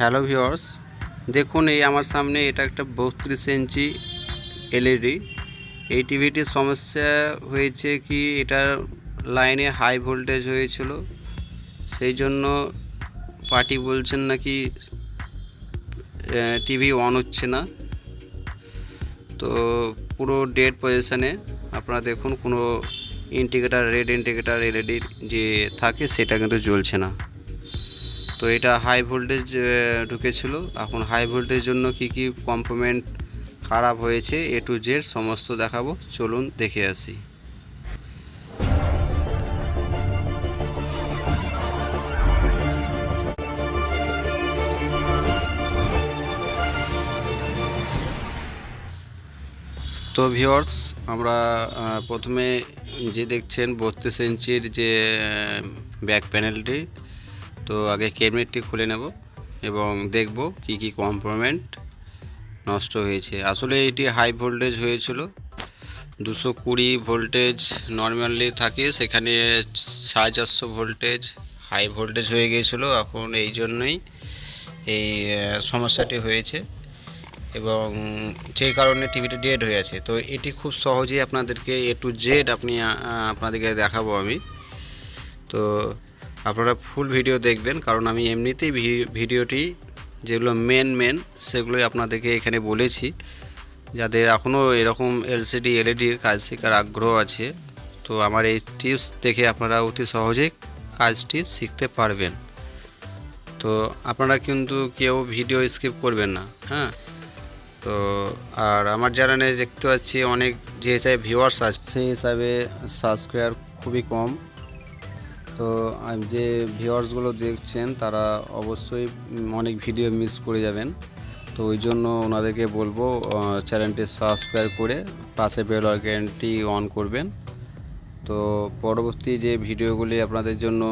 Hello viewers, দেখুন এই আমার সামনে এটা একটা 32 ইঞ্চি এলইডি। এই টিভিটির সমস্যা হয়েছে কি, এটার লাইনে হাই ভোল্টেজ হয়েছিল, সেই জন্য পার্টি বলছেন নাকি টিভি অন হচ্ছে না। তো পুরো ডেড পজিশানে আপনারা দেখুন, কোনো ইন্ডিকেটার, রেড ইন্ডিকেটার এলইডির যে থাকে সেটা কিন্তু জ্বলছে না। তো এটা হাই ভোল্টেজ ঢুকেছিল। এখন হাই ভোল্টেজের জন্য কি কি কম্পোনেন্ট খারাপ হয়েছে এ টু জেড সমস্ত দেখাবো, চলুন দেখে আসি। তো ভিউয়ার্স, আমরা প্রথমে যে দেখছেন 32 ইঞ্চির যে ব্যাক প্যানেলটি, তো আগে ক্যাবিনেটটি খুলে নেব এবং দেখব কি কি কম্পোনেন্ট নষ্ট হয়েছে। আসলে এটি হাই ভোল্টেজ হয়েছিল, 220 ভোল্টেজ নর্মালি থাকে, সেখানে 450 ভোল্টেজ হাই ভোল্টেজ হয়ে গিয়েছিল। এখন এই জন্যই এই সমস্যাটি হয়েছে এবং সেই কারণে টিভিটা ডেড হয়ে আছে। তো এটি খুব সহজেই আপনাদেরকে এ টু জেড আপনাদেরকে দেখাবো আমি। তো আপনারা ফুল ভিডিও দেখবেন, কারণ আমি এমনিতেই ভিডিওটি যেগুলো মেন সেগুলোই আপনাদেরকে এখানে বলেছি। যাদের এখনও এরকম এলসিডি এলইডির কাজ শেখার আগ্রহ আছে, তো আমার এই টিপস দেখে আপনারা অতি সহজেই কাজটি শিখতে পারবেন। তো আপনারা কিন্তু কেউ ভিডিও স্কিপ করবেন না, হ্যাঁ। তো আর আমার চ্যানেলে দেখতে পাচ্ছি অনেক যে হিসাবে ভিউয়ার্স আছে সেই হিসাবে সাবস্ক্রাইবার খুবই কম। তো যে ভিউয়ার্সগুলো দেখছেন তারা অবশ্যই অনেক ভিডিও মিস করে যাবেন। তো ওই জন্য ওনাদেরকে বলবো চ্যানেলটি সাবস্ক্রাইব করে পাশে বেল আইকনটি অন করবেন। তো পরবর্তী যে ভিডিওগুলি আপনাদের জন্য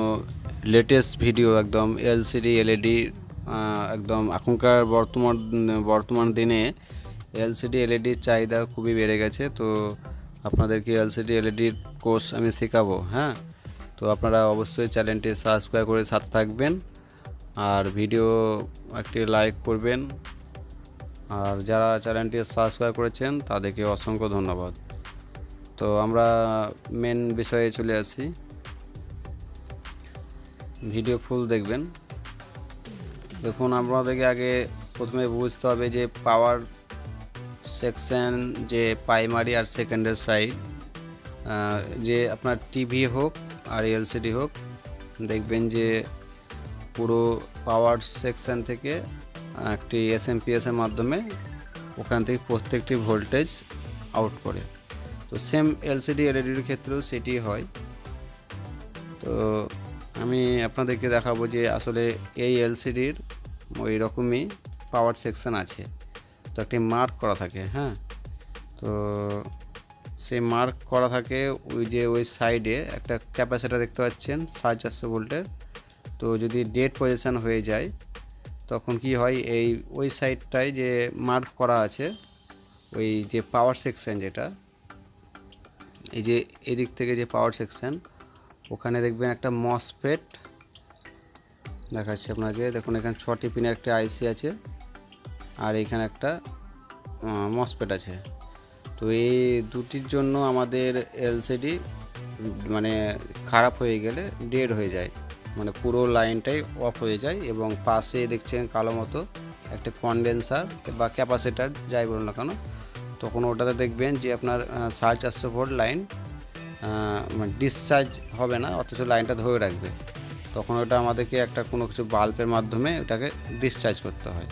লেটেস্ট ভিডিও, একদম এলসিডি এলইডি, একদম এখনকার বর্তমান দিনে এলসিডি এলইডির চাহিদা খুবই বেড়ে গেছে। তো আপনাদেরকে এলসিডি এলইডির কোর্স আমি শেখাবো, হ্যাঁ। তো আপনারা অবশ্যই চ্যানেলটি সাবস্ক্রাইব করে সাথে থাকবেন আর ভিডিও একটি লাইক করবেন। আর যারা চ্যানেলটি সাবস্ক্রাইব করেছেন তাদেরকে অসংখ্য ধন্যবাদ। তো আমরা মেন বিষয়ে চলে আসি, ভিডিও ফুল দেখবেন। দেখুন, আপনাদেরকে আগে প্রথমে বুঝতে হবে যে পাওয়ার সেকশন, যে প্রাইমারি আর সেকেন্ডারি সাইড, যে আপনার টিভি হোক আর এলসিডি হোক, দেখবেন যে পুরো পাওয়ার সেকশন থেকে একটি এসএমপিএসের মাধ্যমে ওখান থেকে প্রত্যেকটি ভোল্টেজ আউট করে। তো সেম এলসিডি এলইডির ক্ষেত্রেও সেটি হয়। তো আমি আপনাদেরকে দেখাবো যে আসলে এই এলসিডির ওই রকমই পাওয়ার সেকশন আছে। তো একটি মার্ক করা থাকে, হ্যাঁ। তো সেই মার্ক করা থাকে ওই সাইডে একটা ক্যাপাসিটর দেখতে পাচ্ছেন 450 ভোল্টের। তো যদি ডেড পজিশন হয়ে যায় তখন কি হয়, ওই সাইডটায় যে মার্ক করা আছে, ওই যে পাওয়ার সেকশন, যেটা এই যে এদিক থেকে যে পাওয়ার সেকশন, ওখানে দেখবেন একটা মসফেট দেখাচ্ছি আপনাকে। দেখুন, এখানে 6টি পিনের একটা আইসি আছে আর এখানে একটা মসফেট আছে। তো এই দুটির জন্য আমাদের এলসিডি মানে খারাপ হয়ে গেলে ডেড হয়ে যায়, মানে পুরো লাইনটাই অফ হয়ে যায়। এবং পাশে দেখছেন কালো মতো একটা কনডেন্সার বা ক্যাপাসিটার যাই বলুন না কেন, তখন ওটাতে দেখবেন যে আপনার 450 ভোল্ট লাইন মানে ডিসচার্জ হবে না, অথচ লাইনটা ধরে রাখবে। তখন ওটা আমাদেরকে একটা কোনো কিছু বাল্বের মাধ্যমে ওটাকে ডিসচার্জ করতে হয়,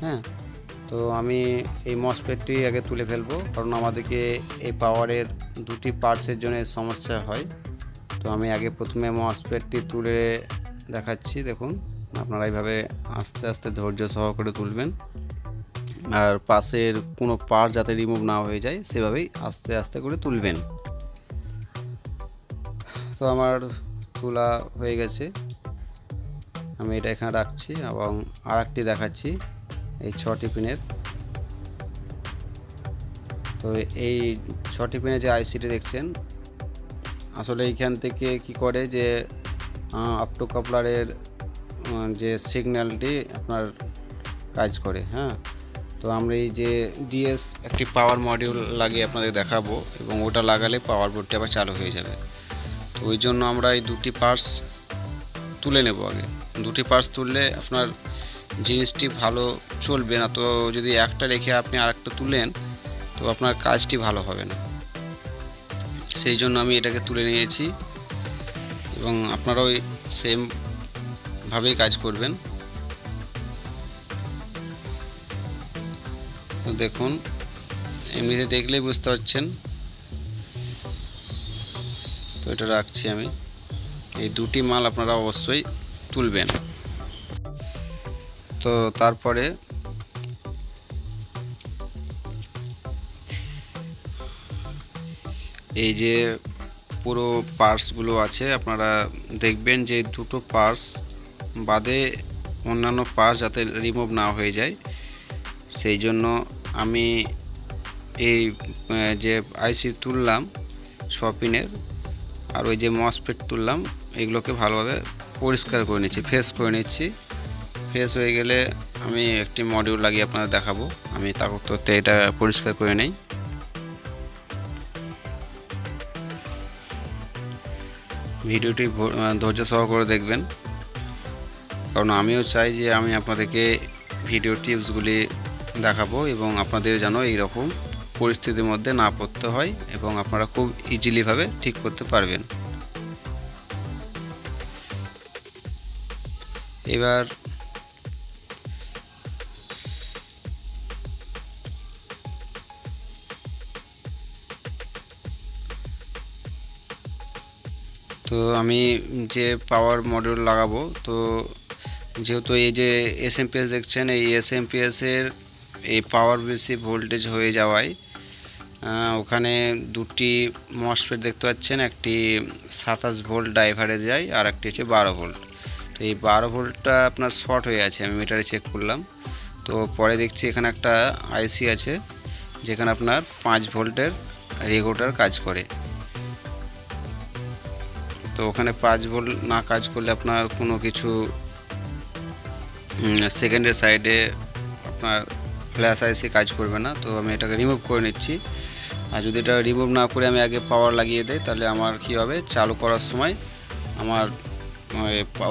হ্যাঁ। তো আমি এই মসফেটটি আগে তুলে ফেলবো, কারণ আমাদেরকে এই পাওয়ারের দুটি পার্টসের জন্য সমস্যা হয়। তো আমি আগে প্রথমে মসফেটটি তুলে দেখাচ্ছি। দেখুন, আপনারা এইভাবে আস্তে আস্তে ধৈর্য সহকারে তুলবেন, আর পাশের কোনো পার্ট যাতে রিমুভ না হয়ে যায় সেভাবেই আস্তে আস্তে করে তুলবেন। তো আমার তোলা হয়ে গেছে, আমি এটা এখানে রাখছি এবং আরেকটি দেখাচ্ছি এই 6টি পিনের। তো এই 6টি পিনের যে আইসিটি দেখছেন, আসলে এইখান থেকে কি করে যে অপটো কাপলারের যে সিগন্যালটি আপনার কাজ করে। হ্যাঁ, তো আমরা এই যে ডিএস একটি পাওয়ার মডিউল লাগিয়ে আপনাদের দেখাবো, এবং ওটা লাগালে পাওয়ার বোর্ডটি আবার চালু হয়ে যাবে। তো ওই জন্য আমরা এই দুটি পার্টস তুলে নেব। আগে দুটি পার্টস তুললে আপনার জিনিসটি ভালো চলবে না। তো যদি একটা রেখে আপনি আরেকটা তুলেন তো আপনার কাজটি ভালো হবে না। সেই জন্য আমি এটাকে তুলে নিয়েছি, এবং আপনারাও সেমভাবেই কাজ করবেন। তো দেখুন, এমনিতে দেখলেই বুঝতে পারছেন। তো এটা রাখছি আমি। এই দুটি মাল আপনারা অবশ্যই তুলবেন। তো তারপরে এই যে পুরো পার্টসগুলো আছে, আপনারা দেখবেন যে দুটো পার্টস বাদে অন্যান্য পার্টস যাতে রিমুভ না হয়ে যায়। সেই জন্য আমি এই যে আইসি তুললাম শপিনের, আর ওই যে মসফেট তুললাম, এগুলোকে ভালোভাবে পরিষ্কার করে নিচ্ছি, ফ্রেশ করে নিচ্ছি। ফ্রেশ হয়ে গেলে আমি একটি মডিউল লাগিয়ে আপনাদের দেখাবো। আমি তারপর এটা পরিষ্কার করে নেই। ভিডিওটি ধৈর্য সহকারে দেখবেন, কারণ আমিও চাই যে আমি আপনাদেরকে ভিডিও টিপসগুলি দেখাবো, এবং আপনাদের যেন এইরকম পরিস্থিতির মধ্যে না পড়তে হয়, এবং আপনারা খুব ইজিলিভাবে ঠিক করতে পারবেন। এবার তো আমি যে পাওয়ার মডিউল লাগাবো, তো যেহেতু এই যে এসএমপিএস দেখছেন, এই এসএমপিএসের এই পাওয়ার বেশি ভোল্টেজ হয়ে যাওয়ায় ওখানে দুটি মসফেট দেখতে পাচ্ছেন, একটি 27 ভোল্ট ড্রাইভারে যায়, আর একটি হচ্ছে 12 ভোল্ট। তো এই 12 ভোল্টটা আপনার শর্ট হয়ে আছে, আমি মিটারে চেক করলাম। তো পরে দেখছি এখানে একটা আইসি আছে যেখানে আপনার 5 ভোল্টের রেগুলেটর কাজ করে। তো ওখানে 5 ভোল্ট না কাজ করলে আপনার কোনো কিছু সেকেন্ডের সাইডে আপনার ফ্ল্যাশ আইসি কাজ করবে না। তো আমি এটাকে রিমুভ করে নিচ্ছি। আর যদি এটা রিমুভ না করে আমি আগে পাওয়ার লাগিয়ে দেই, তাহলে আমার কি হবে, চালু করার সময় আমার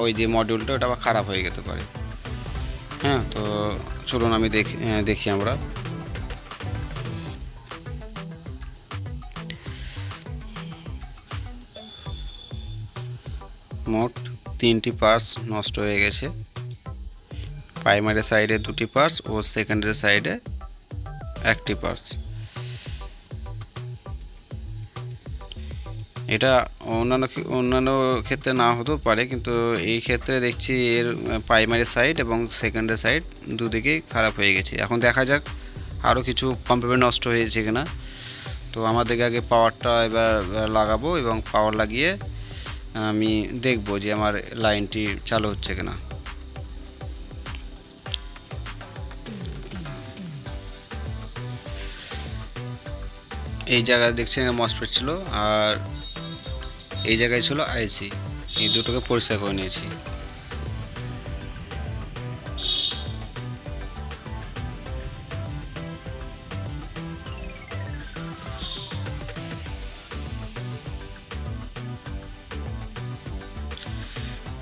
ওই যে মডিউলটা ওটা আবার খারাপ হয়ে যেতে পারে। হ্যাঁ, তো চলুন আমি দেখি আমরা। মোট 3টি পার্টস নষ্ট হয়ে গেছে। প্রাইমারি সাইডে 2টি পার্টস ও সেকেন্ডারি সাইডে 1টি পার্টস। এটা অন্যান্য ক্ষেত্রে না হতেও পারে, কিন্তু এই ক্ষেত্রে দেখছি এর প্রাইমারি সাইড এবং সেকেন্ডারি সাইড দুদিকেই খারাপ হয়ে গেছে। এখন দেখা যাক আরও কিছু কম্পোনেন্ট নষ্ট হয়েছে কিনা। তো আমাদেরকে আগে পাওয়ারটা এবার লাগাবো, এবং পাওয়ার লাগিয়ে আমি দেখব যে আমার লাইনটি চালু হচ্ছে কিনা। এই জায়গায় দেখছেন মসফেট ছিল, আর এই জায়গায় ছিল আইসি। এই দুটোকে পরিষ্কার করে নিয়েছি।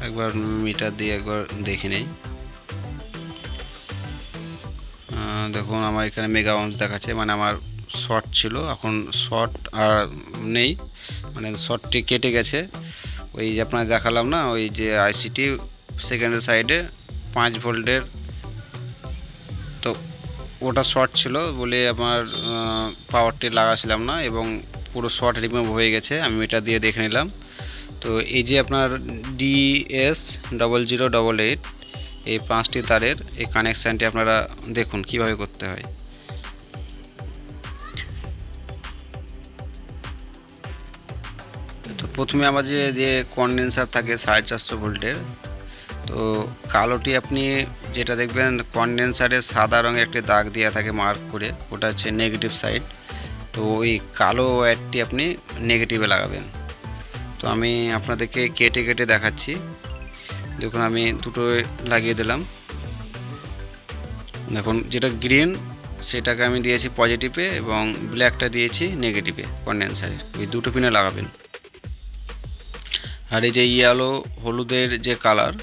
একবার মিটার দিয়ে একবার দেখে নেই। দেখুন আমার এখানে মেগা ওহমস দেখাচ্ছে, মানে আমার শর্ট ছিল, এখন শর্ট আর নেই, মানে শর্টটি কেটে গেছে। ওই যে আপনার দেখালাম না, ওই যে আইসিটি সেকেন্ডের সাইডে 5 ভোল্টের, তো ওটা শর্ট ছিল বলে আমার পাওয়ারটি লাগাছিলাম না, এবং পুরো শর্ট রিমুভ হয়ে গেছে। আমি এটা দিয়ে দেখে নিলাম। তো এই যে আপনার DS0088 এই 5টি তারের এই কানেকশানটি আপনারা দেখুন কিভাবে করতে হয়। তো প্রথমে আমার যে কনডেন্সার থাকে 450 ভোল্টের, তো কালোটি আপনি যেটা দেখবেন কনডেন্সারের সাদা রঙের একটি দাগ দেওয়া থাকে মার্ক করে, ওটা হচ্ছে নেগেটিভ সাইড। তো ওই কালো ওয়্যারটি আপনি নেগেটিভে লাগাবেন। তো আমি আপনাদেরকে কেটে কেটে দেখাচ্ছি। দেখুন আমি দুটো লাগিয়ে দিলাম। দেখুন যেটা গ্রিন সেটাকে আমি দিয়েছি পজিটিভে এবং ব্ল্যাকটা দিয়েছি নেগেটিভে কন্ডেন্সারে। এই দুটো পিনে লাগাবেন। আর এই যে ইয়েলো হলুদের যে কালার,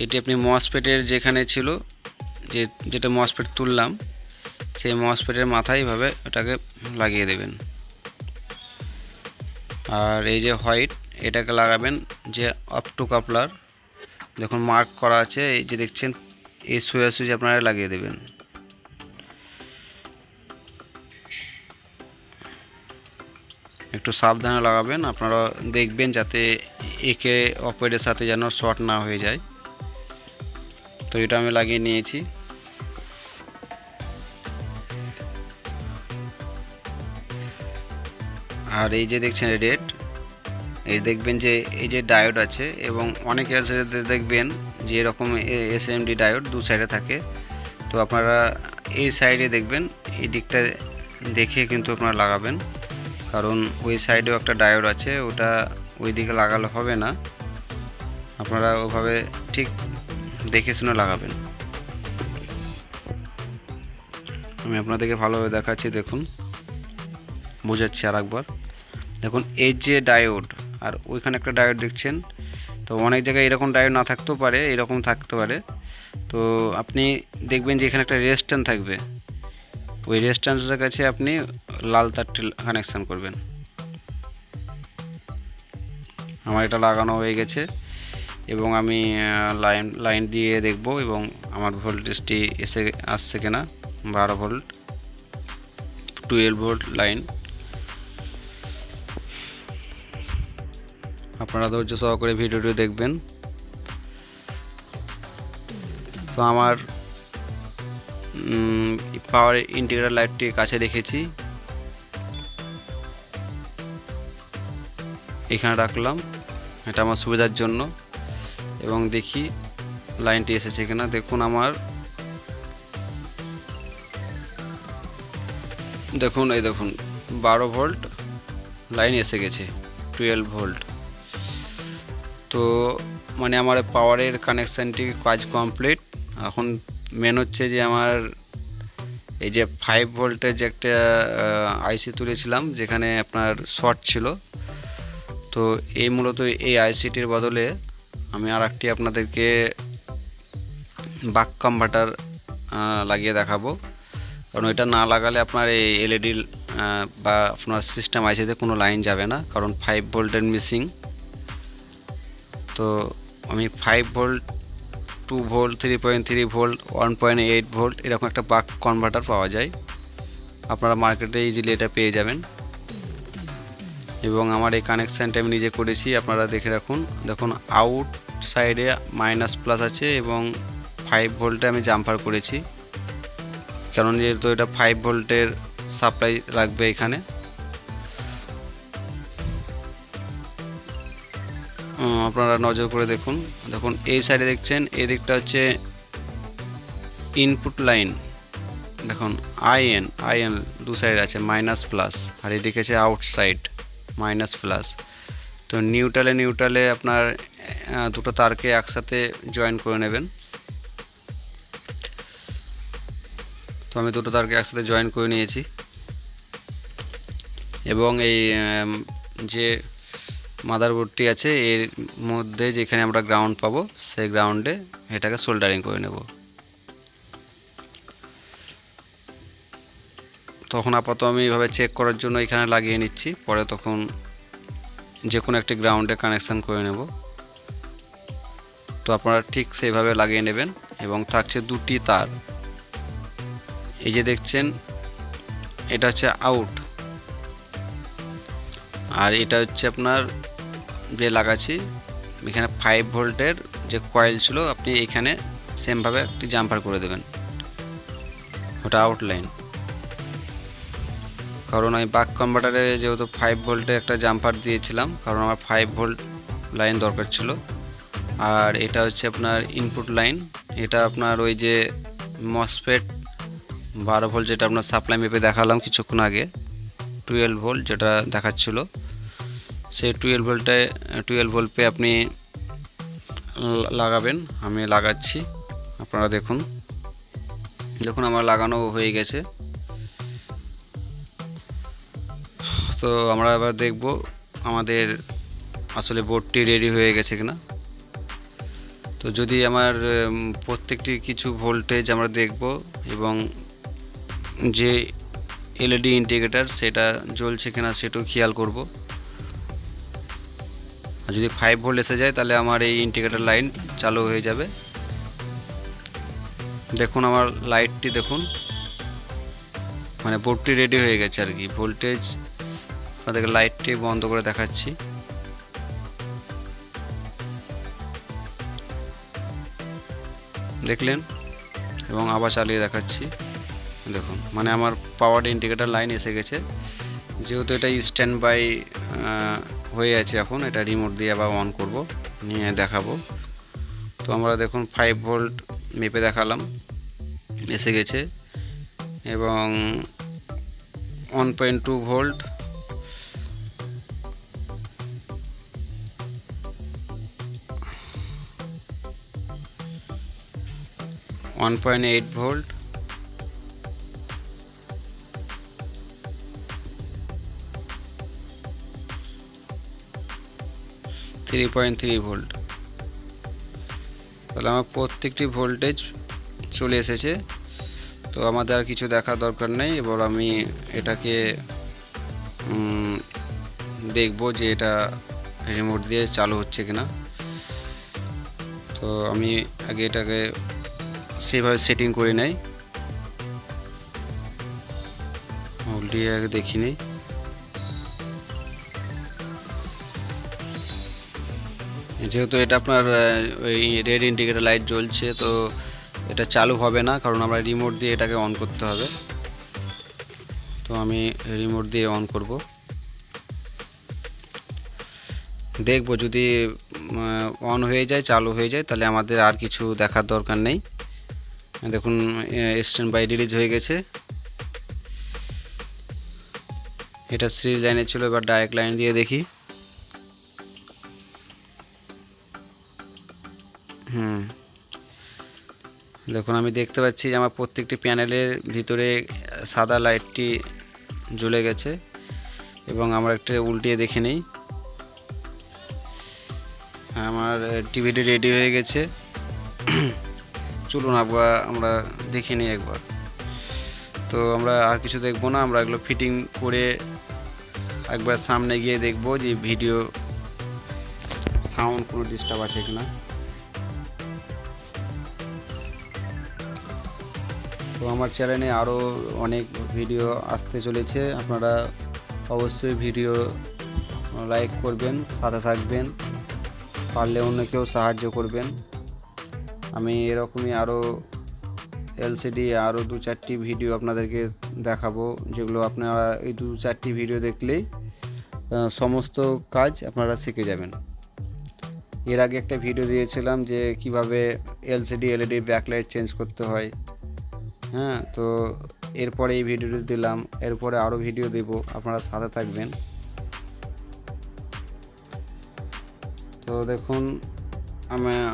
এটি আপনি মসফেটের যেখানে ছিল, যেটা মসফেট তুললাম সেই মসফেটের মাথায় এইভাবে এটাকে লাগিয়ে দেবেন। আর এই যে হোয়াইট, এটাকে লাগাবেন যে আপ টু কাপলার, দেখুন মার্ক করা আছে, এই যে দেখছেন এই সোজাসুজি আপনারা লাগিয়ে দেবেন। একটু সাবধানে লাগাবেন, আপনারা দেখবেন যাতে একে অপরের সাথে যেন শর্ট না হয়ে যায়। তো এটা আমি লাগিয়ে নিয়েছি। আর এই যে দেখছেন রেড, এই দেখবেন যে এই যে ডায়োড আছে এবং অনেকের সাথে দেখবেন যে এরকম এসএমডি ডায়োড দু সাইডে থাকে। তো আপনারা এই সাইডে দেখবেন, এই দিকটা দেখে কিন্তু আপনারা লাগাবেন, কারণ ওই সাইডেও একটা ডায়োড আছে, ওটা ওই দিকে লাগালে হবে না। আপনারা ওভাবে ঠিক দেখে শুনে লাগাবেন। আমি আপনাদেরকে ভালোভাবে দেখাচ্ছি, দেখুন বোঝাচ্ছি আর একবার। দেখুন এই যে ডায়োড আর ওইখানে একটা ডায়োড দেখছেন, তো অনেক জায়গায় এরকম ডায়োড না থাকতেও পারে, এরকম থাকতে পারে। তো আপনি দেখবেন যে এখানে একটা রেজিস্ট্যান্স থাকবে, ওই রেজিস্ট্যান্সের কাছে আপনি লাল তারটি কানেকশান করবেন। আমার এটা লাগানো হয়ে গেছে এবং আমি লাইন দিয়ে দেখব এবং আমার ভোল্টেজটি আসছে কিনা। 12 ভোল্ট 12 ভোল্ট লাইন। আপনারা ধৈর্য সহকারে ভিডিওটি দেখবেন। তো আমার পাওয়ার ইন্টিগ্রাল লাইটটি কাছে রেখেছি, এখানে রাখলাম, এটা আমার সুবিধার জন্য। এবং দেখি লাইনটি এসেছে কিনা। দেখুন আমার দেখুন এই দেখুন 12 ভোল্ট লাইন এসে গেছে, 12 ভোল্ট। তো মানে আমার পাওয়ারের কানেকশানটি কাজ কমপ্লিট। এখন মেন হচ্ছে যে আমার এই যে 5 ভোল্টের যে একটা আইসি তুলেছিলাম যেখানে আপনার শর্ট ছিল, তো এই মূলত এই আইসিটির বদলে আমি আর একটি আপনাদেরকে বাক কনভার্টার লাগিয়ে দেখাবো। কারণ এটা না লাগালে আপনার এই এলইডি বা আপনার সিস্টেম আইসিতে কোনো লাইন যাবে না, কারণ 5 ভোল্টের মিসিং। তো আমি 5 ভোল্ট, 2 ভোল্ট, 3.3 ভোল্ট, 1.8 ভোল্ট এরকম একটা বাক কনভার্টার পাওয়া যায়, আপনারা মার্কেটে ইজিলি এটা পেয়ে যাবেন। এবং আমার এই কানেকশানটা আমি নিজে করেছি, আপনারা দেখে রাখুন। দেখুন আউট সাইডে মাইনাস প্লাস আছে এবং 5 ভোল্টে আমি জাম্পার করেছি, কারণ যেহেতু এটা 5 ভোল্টের সাপ্লাই লাগবে এখানে। আপনারা নজর করে দেখুন। দেখুন এই সাইডে দেখছেন, এই দিকটা হচ্ছে ইনপুট লাইন। দেখুন আইএন দু সাইড আছে মাইনাস প্লাস, আর এদিকে আছে আউটসাইড মাইনাস প্লাস। তো নিউট্রালে আপনার দুটো তারকে একসাথে জয়েন করে নেবেন। তো আমি দুটো তারকে একসাথে জয়েন করে নিয়েছি এবং এই যে মাদারবোর্ডটি আছে এর মধ্যে যেখানে আমরা গ্রাউন্ড পাবো সেই গ্রাউন্ডে এটাকে সোল্ডারিং করে নেব। তখন আপাতত আমি এইভাবে চেক করার জন্য এখানে লাগিয়ে নিচ্ছি, পরে তখন যে কোনো একটি গ্রাউন্ডে কানেকশান করে নেব। তো আপনারা ঠিক সেইভাবে লাগিয়ে নেবেন। এবং থাকছে দুটি তার, এই যে দেখছেন এটা হচ্ছে আউট, আর এটা হচ্ছে আপনার যে লাগাচ্ছি এখানে 5 ভোল্টের যে কয়েল ছিল, আপনি এখানে সেমভাবে একটি জাম্পার করে দেবেন, ওটা আউট লাইন। কারণ আমি বাক কনভার্টারে যেহেতু 5 ভোল্টে একটা জাম্পার দিয়েছিলাম, কারণ আমার 5 ভোল্ট লাইন দরকার ছিল। আর এটা হচ্ছে আপনার ইনপুট লাইন, এটা আপনার ওই যে মসফেট 12 ভোল্ট যেটা আপনার সাপ্লাই মেপে দেখালাম কিছুক্ষণ আগে, 12 ভোল্ট যেটা দেখাচ্ছিল, সেই 12 ভোল্টে আপনি লাগাবেন। আমি লাগাচ্ছি, আপনারা দেখুন। দেখুন আমার লাগানো হয়ে গেছে। তো আমরা এবার দেখব আমাদের আসলে বোর্ডটি রেডি হয়ে গেছে কিনা। তো যদি আমার প্রত্যেকটি কিছু ভোল্টেজ আমরা দেখব এবং যে এলইডি ইন্ডিকেটর সেটা জ্বলছে কিনা সেটাও খেয়াল করব। আর যদি 5 ভোল্ট এসে যায় তাহলে আমার এই ইন্ডিকেটর লাইন চালু হয়ে যাবে। দেখুন আমার লাইটটি দেখুন, মানে বোর্ডটি রেডি হয়ে গেছে আর কি। ভোল্টেজ আপনাদেরকে লাইটটি বন্ধ করে দেখাচ্ছি। দেখলেন, এবং আবার চালিয়ে দেখাচ্ছি। দেখুন মানে আমার পাওয়ার ইন্ডিকেটর লাইন এসে গেছে। যেহেতু এটা স্ট্যান্ড বাই হয়ে আছে, এখন এটা রিমোট দিয়ে আবার অন করব, নিয়ে দেখাবো। তো আমরা দেখুন 5 ভোল্ট মেপে দেখালাম, এসে গেছে। এবং 1.2 ভোল্ট, 1.8 ভোল্ট, 3.3 ভোল্ট। তাহলে আমার প্রত্যেকটি ভোল্টেজ চলে এসেছে। তো আমাদের আর কিছু দেখার দরকার নেই। এবার আমি এটাকে দেখব যে এটা রিমোট দিয়ে চালু হচ্ছে কিনা। তো আমি আগে এটাকে সেভাবে সেটিং করে নেই, উল্টিয়ে আগে দেখি নেই। যেহেতু এটা আপনার ওই রেড ইন্ডিকেটর লাইট জ্বলছে, তো এটা চালু হবে না, কারণ আমরা রিমোট দিয়ে এটাকে অন করতে হবে। তো আমি রিমোট দিয়ে অন করব, দেখব যদি অন হয়ে যায়, চালু হয়ে যায়, তাহলে আমাদের আর কিছু দেখার দরকার নেই। দেখুন স্ট্যান্ড বাই রিলিজ হয়ে গেছে। এটা সিরিজ লাইনে ছিল, এবার ডাইরেক্ট লাইন দিয়ে দেখি। দেখুন আমি দেখতে পাচ্ছি যে আমার প্রত্যেকটি প্যানেলের ভিতরে সাদা লাইটটি জ্বলে গেছে। এবং আমরা একটা উল্টিয়ে দেখে নিই, আমার টিভিটি রেডি হয়ে গেছে। চলুন আমরা দেখে নিই একবার। তো আমরা আর কিছু দেখবো না, আমরা এগুলো ফিটিং করে একবার সামনে গিয়ে দেখব যে ভিডিও সাউন্ড কোনো ডিস্টার্ব আছে কিনা। তো আমার চ্যানেলে আরও অনেক ভিডিও আসতে চলেছে, আপনারা অবশ্যই ভিডিও লাইক করবেন, সাথে থাকবেন, পারলে অন্যকেও সাহায্য করবেন। আমি এরকমই আরও এলসিডি আরও 2-4টি ভিডিও আপনাদেরকে দেখাবো, যেগুলো আপনারা এই 2-4টি ভিডিও দেখলেই সমস্ত কাজ আপনারা শিখে যাবেন। এর আগে একটা ভিডিও দিয়েছিলাম যে কিভাবে এলসিডি এলইডি ব্যাকলাইট চেঞ্জ করতে হয়। হ্যাঁ, তো এরপরে এই ভিডিওটি দিলাম, এরপরে আরও ভিডিও দেব, আপনারা সাথে থাকবেন। তো দেখুন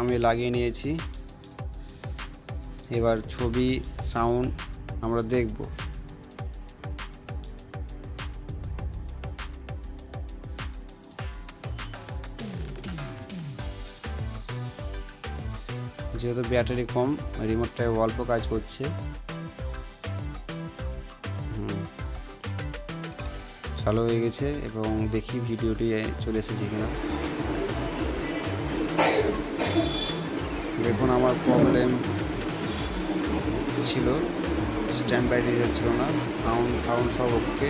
আমি লাগিয়ে নিয়েছি। এবার ছবি সাউন্ড আমরা দেখব। যেহেতু ব্যাটারি কম, রিমোটটায় অল্প কাজ করছে। চালু হয়ে গেছে এবং দেখি ভিডিওটি চলে এসেছে কিনা। দেখুন আমার প্রবলেম ছিল, স্ট্যান্ড বাই রিলিজ হচ্ছিল না, সাউন্ড সব ওকে,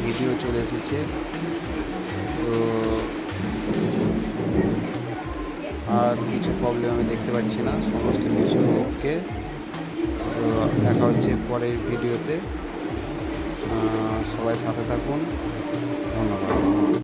ভিডিও চলে এসেছে। তো আর কিছু প্রবলেম আমি দেখতে পাচ্ছি না, সমস্ত কিছু ওকে। তো দেখা হচ্ছে পরের ভিডিওতে, সবাই সাথে থাকুন, ধন্যবাদ।